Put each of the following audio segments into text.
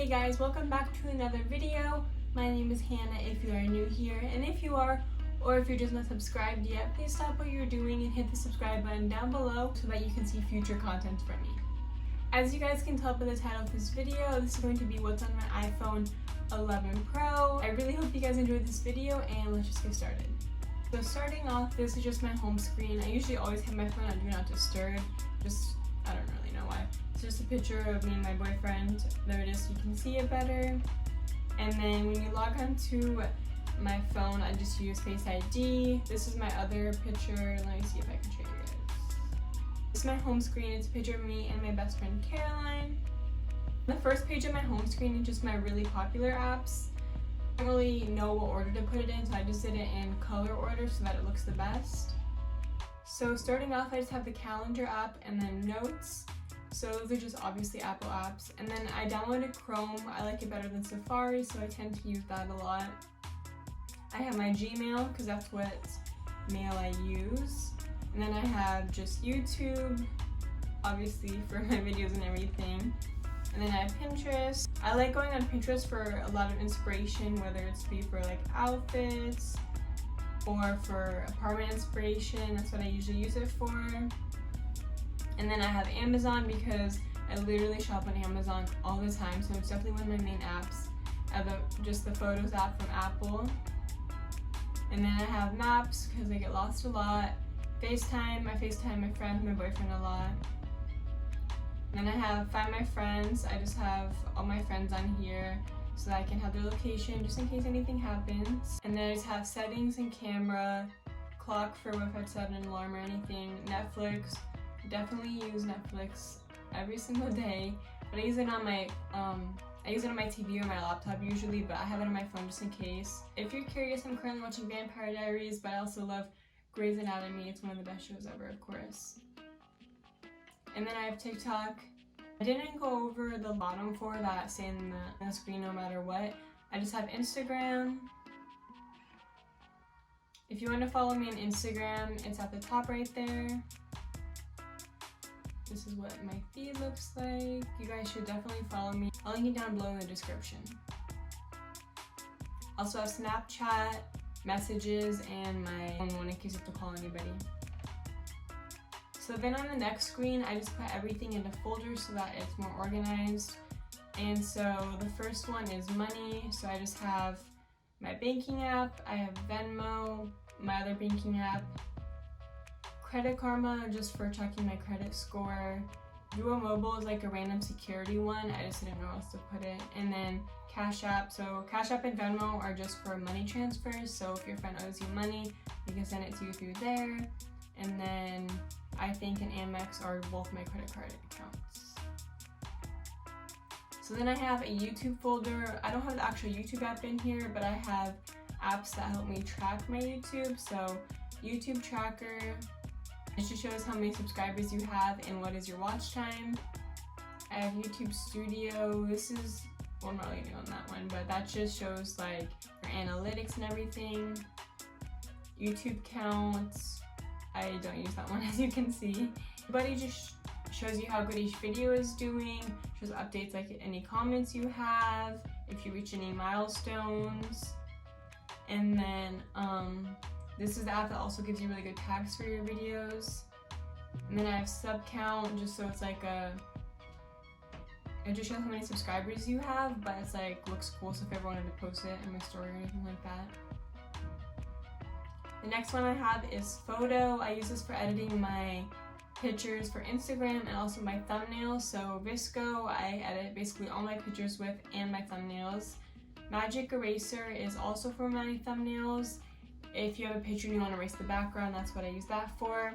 Hey guys, welcome back to another video. My name is Hannah if you are new here, and if you are, or if you're just not subscribed yet, please stop what you're doing and hit the subscribe button down below so that you can see future content from me. As you guys can tell by the title of this video, this is going to be what's on my iPhone 11 Pro. I really hope you guys enjoyed this video, and let's just get started. So starting off, this is just my home screen. I usually always have my phone on Do Not Disturb, I don't really know why. It's just a picture of me and my boyfriend. There it is, so you can see it better. And then when you log onto my phone, I just use Face ID. This is my other picture. Let me see if I can show you guys. This is my home screen. It's a picture of me and my best friend Caroline. The first page of my home screen is just my really popular apps. I don't really know what order to put it in, so I just did it in color order so that it looks the best. So starting off, I just have the calendar app and then notes. So those are just obviously Apple apps. And then I downloaded Chrome. I like it better than Safari, so I tend to use that a lot. I have my Gmail because that's what mail I use. And then I have just YouTube, obviously for my videos and everything. And then I have Pinterest. I like going on Pinterest for a lot of inspiration, whether it's be for like outfits or for apartment inspiration. That's what I usually use it for. And then I have Amazon because I literally shop on Amazon all the time, so it's definitely one of my main apps. I have just the Photos app from Apple. And then I have Maps because I get lost a lot. FaceTime, I FaceTime my friend, my boyfriend a lot. And then I have Find My Friends. I just have all my friends on here so that I can have their location just in case anything happens. And then I just have Settings and Camera, Clock for if I set an alarm or anything, Netflix. I definitely use Netflix every single day, but I use it on my TV or my laptop usually, but I have it on my phone just in case. If you're curious, I'm currently watching Vampire Diaries, but I also love Grey's Anatomy. It's one of the best shows ever, of course. And then I have TikTok. I didn't go over the bottom four that say in the screen no matter what. I just have Instagram. If you want to follow me on Instagram, it's at the top right there. This is what my feed looks like. You guys should definitely follow me. I'll link it down below in the description. Also have Snapchat, messages, and my phone one in case you have to call anybody. So then on the next screen, I just put everything into folders so that it's more organized. And so the first one is money. So I just have my banking app, I have Venmo, my other banking app, Credit Karma just for checking my credit score. Duo Mobile is like a random security one. I just didn't know where else to put it. And then Cash App. So Cash App and Venmo are just for money transfers. So if your friend owes you money, you can send it to you through there. And then I think an Amex are both my credit card accounts. So then I have a YouTube folder. I don't have the actual YouTube app in here, but I have apps that help me track my YouTube. So YouTube Tracker. It just shows how many subscribers you have and what is your watch time. I have YouTube Studio. This is, well, I'm not really new on that one, but that just shows like your analytics and everything. YouTube counts. I don't use that one as you can see. But it just shows you how good each video is doing. Shows updates like any comments you have, if you reach any milestones. And then this is the app that also gives you really good tags for your videos. And then I have sub count, just so it's like it just shows how many subscribers you have, but it's like looks cool, so if I ever wanted to post it in my story or anything like that. The next one I have is photo. I use this for editing my pictures for Instagram and also my thumbnails. So Visco, I edit basically all my pictures with and my thumbnails. Magic Eraser is also for my thumbnails. If you have a picture and you want to erase the background, that's what I use that for.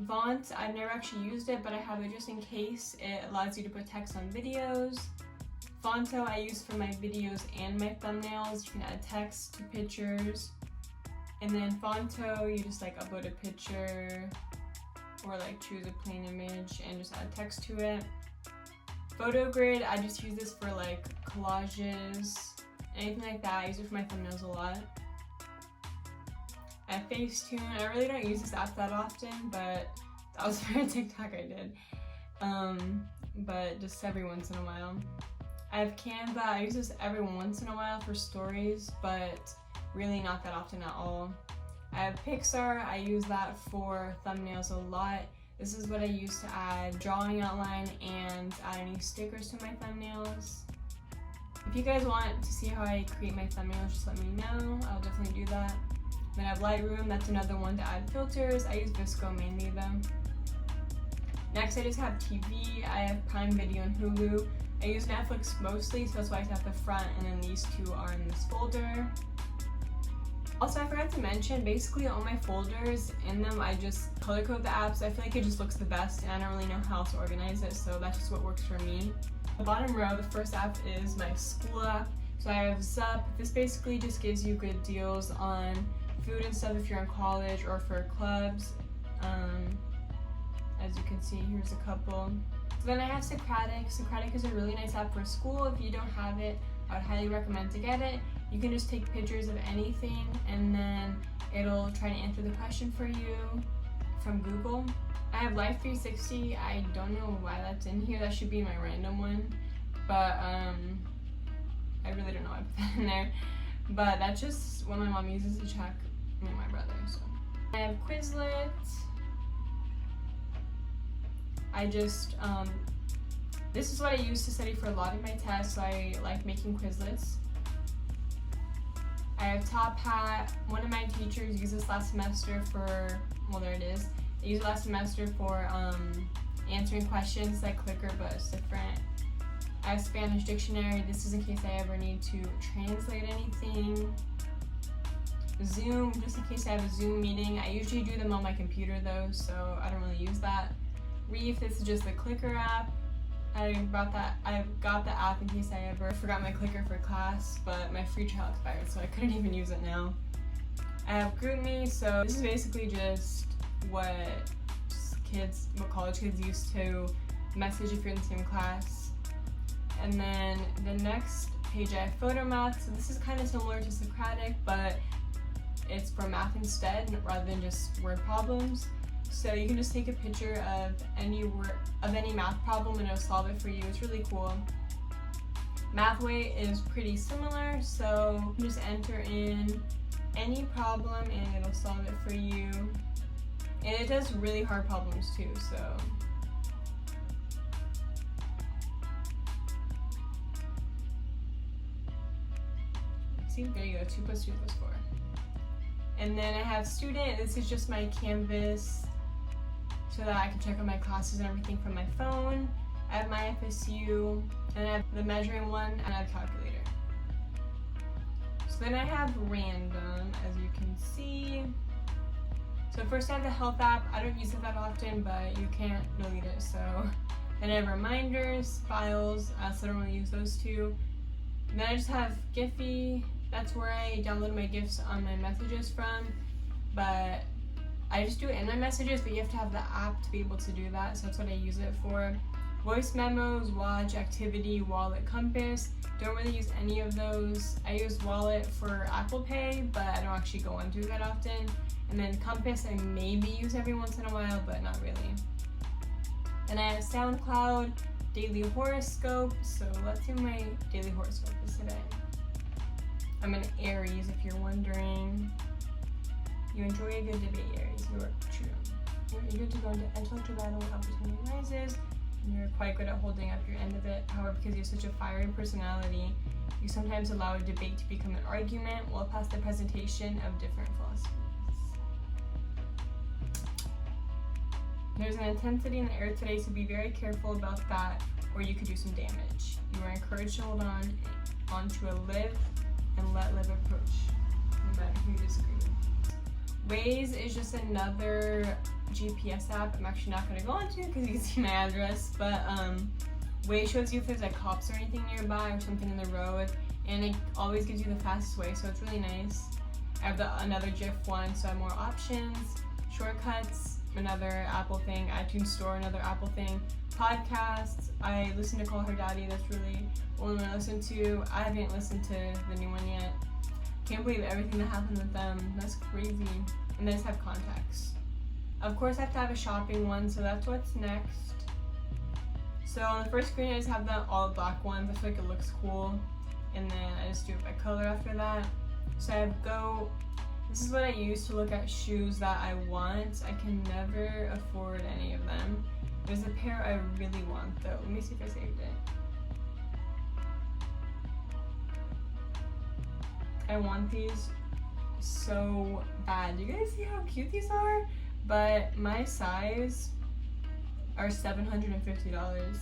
Font, I've never actually used it, but I have it just in case. It allows you to put text on videos. Fonto I use for my videos and my thumbnails. You can add text to pictures. And then Fonto, you just like upload a picture or like choose a plain image and just add text to it. Photo Grid, I just use this for like collages, anything like that. I use it for my thumbnails a lot. I have Facetune. I really don't use this app that often, but that was for a TikTok I did. But just every once in a while. I I have Canva. I use this every once in a while for stories, but really not that often at all. I have Pixar. I use that for thumbnails a lot. This is what I use to add drawing outline and add any stickers to my thumbnails. If you guys want to see how I create my thumbnails, just let me know. I'll definitely do that. Then I have Lightroom. That's another one to add filters. I use Visco mainly though. Next, I just have TV. I have Prime Video and Hulu. I use Netflix mostly, so that's why I have the front, and then these two are in this folder. Also, I forgot to mention, basically all my folders, in them I just color code the apps. I feel like it just looks the best, and I don't really know how to organize it, so that's just what works for me. The bottom row, the first app is my school app. So I have Zup. This basically just gives you good deals on food and stuff if you're in college or for clubs. As you can see, here's a couple. So then I have Socratic. Socratic is a really nice app for school. If you don't have it, I would highly recommend to get it. You can just take pictures of anything and then it'll try to answer the question for you from Google. I have Life 360. I don't know why that's in here. That should be my random one, but I really don't know why I put that in there. But that's just what my mom uses to check me and my brother. So I have Quizlet. This is what I use to study for a lot of my tests, so I like making Quizlets. I have Top Hat. One of my teachers used this last semester for, well, there it is. I used it last semester for answering questions like Clicker, but it's different. I have Spanish Dictionary. This is in case I ever need to translate anything. Zoom, just in case I have a Zoom meeting. I usually do them on my computer though, so I don't really use that. Reef, this is just the Clicker app. I got the app in case I ever forgot my Clicker for class, but my free trial expired, so I couldn't even use it now. I have GroupMe, so this is basically just what college kids used to message if you're in the same class. And then the next page I have PhotoMath, so this is kind of similar to Socratic, but it's for math instead rather than just word problems. So you can just take a picture of any math problem and it'll solve it for you. It's really cool. Mathway is pretty similar, so you just enter in any problem and it'll solve it for you. And it does really hard problems too, so. See, there you go, 2 + 2 = 4. And then I have Student. This is just my Canvas so that I can check on my classes and everything from my phone. I have my FSU, and I have the measuring one, and I have calculator. So then I have Random, as you can see. So first I have the Health app. I don't use it that often, but you can't delete it, so. Then I have Reminders, Files, so I don't really use those two. And then I just have Giphy. That's where I download my GIFs on my messages from, but I just do it in my messages, but you have to have the app to be able to do that, so that's what I use it for. Voice memos, Watch, Activity, Wallet, Compass. Don't really use any of those. I use Wallet for Apple Pay, but I don't actually go onto it that often. And then Compass I maybe use every once in a while, but not really. And I have SoundCloud, Daily Horoscope. So let's see what my daily horoscope is today. I'm an Aries, if you're wondering. You enjoy a good debate, Aries. You are true. You're eager to go into intellectual battle when opportunity arises, and you're quite good at holding up your end of it. However, because you have such a fiery personality, you sometimes allow a debate to become an argument while past the presentation of different philosophies. There's an intensity in the air today, so be very careful about that, or you could do some damage. You are encouraged to hold on to a live and let live approach, no matter who you disagree with. Waze is just another GPS app. I'm actually not going to go into because you can see my address, but Waze shows you if there's like cops or anything nearby or something in the road, and it always gives you the fastest way, so it's really nice. I have another GIF one, so I have more options. Shortcuts, another Apple thing. iTunes Store, another Apple thing. Podcasts, I listen to Call Her Daddy. That's really the only one I listen to. I haven't listened to the new one yet. Can't believe everything that happened with them. That's crazy. And then I just have contacts. Of course I have to have a shopping one, so that's what's next. So on the first screen I just have all the black ones. I feel like it looks cool. And then I just do it by color after that. So this is what I use to look at shoes that I want. I can never afford any of them. There's a pair I really want though. Let me see if I saved it. I want these so bad. You guys see how cute these are? But my size are $750.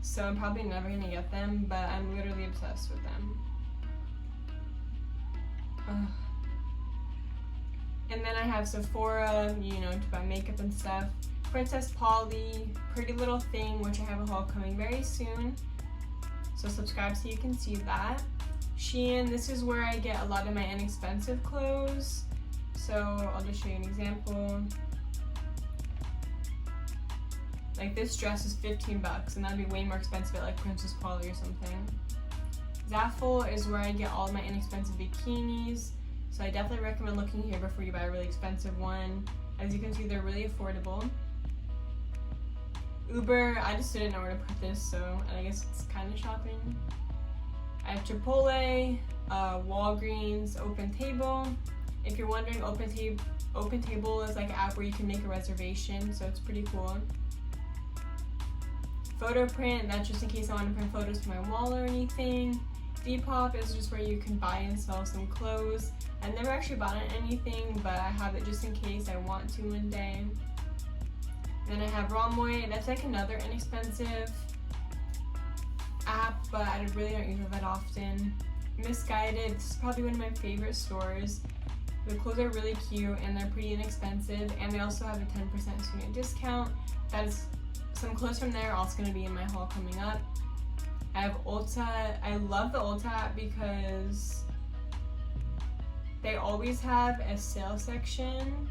So I'm probably never gonna get them, but I'm literally obsessed with them. Ugh. And then I have Sephora, you know, to buy makeup and stuff. Princess Polly, Pretty Little Thing, which I have a haul coming very soon. So subscribe so you can see that. Shein, this is where I get a lot of my inexpensive clothes. So I'll just show you an example. Like this dress is $15 and that'd be way more expensive at like Princess Polly or something. Zaful is where I get all my inexpensive bikinis. So I definitely recommend looking here before you buy a really expensive one. As you can see, they're really affordable. Uber, I just didn't know where to put this, so I guess it's kind of shopping. I have Chipotle, Walgreens, Open Table. If you're wondering, Open Table is like an app where you can make a reservation, so it's pretty cool. Photo print, that's just in case I want to print photos for my wall or anything. Depop is just where you can buy and sell some clothes. I've never actually bought anything, but I have it just in case I want to one day. Then I have Romwe, that's like another inexpensive app, but I really don't use it that often. Misguided, this is probably one of my favorite stores. The clothes are really cute and they're pretty inexpensive, and they also have a 10% student discount. That is some clothes from there are also going to be in my haul coming up. I have Ulta. I love the Ulta app because they always have a sale section.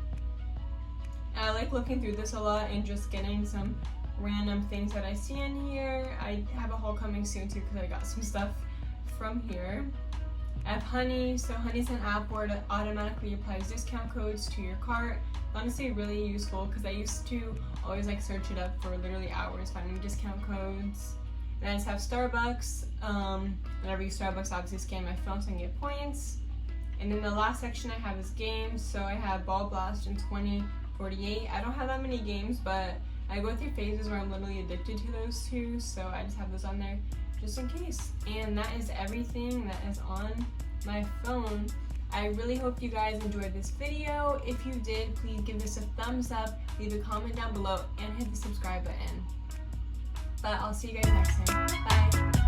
And I like looking through this a lot and just getting some random things that I see in here. I have a haul coming soon too because I got some stuff from here. I have Honey. So Honey's an app where it automatically applies discount codes to your cart. Honestly, really useful because I used to always like search it up for literally hours finding discount codes. And I just have Starbucks. Whenever I use Starbucks, obviously scan my phone so I can get points. And then the last section I have is games. So I have Ball Blast and 2048. I don't have that many games, but I go through phases where I'm literally addicted to those two. So I just have those on there just in case. And that is everything that is on my phone. I really hope you guys enjoyed this video. If you did, please give this a thumbs up, leave a comment down below, and hit the subscribe button. But I'll see you guys next time. Bye!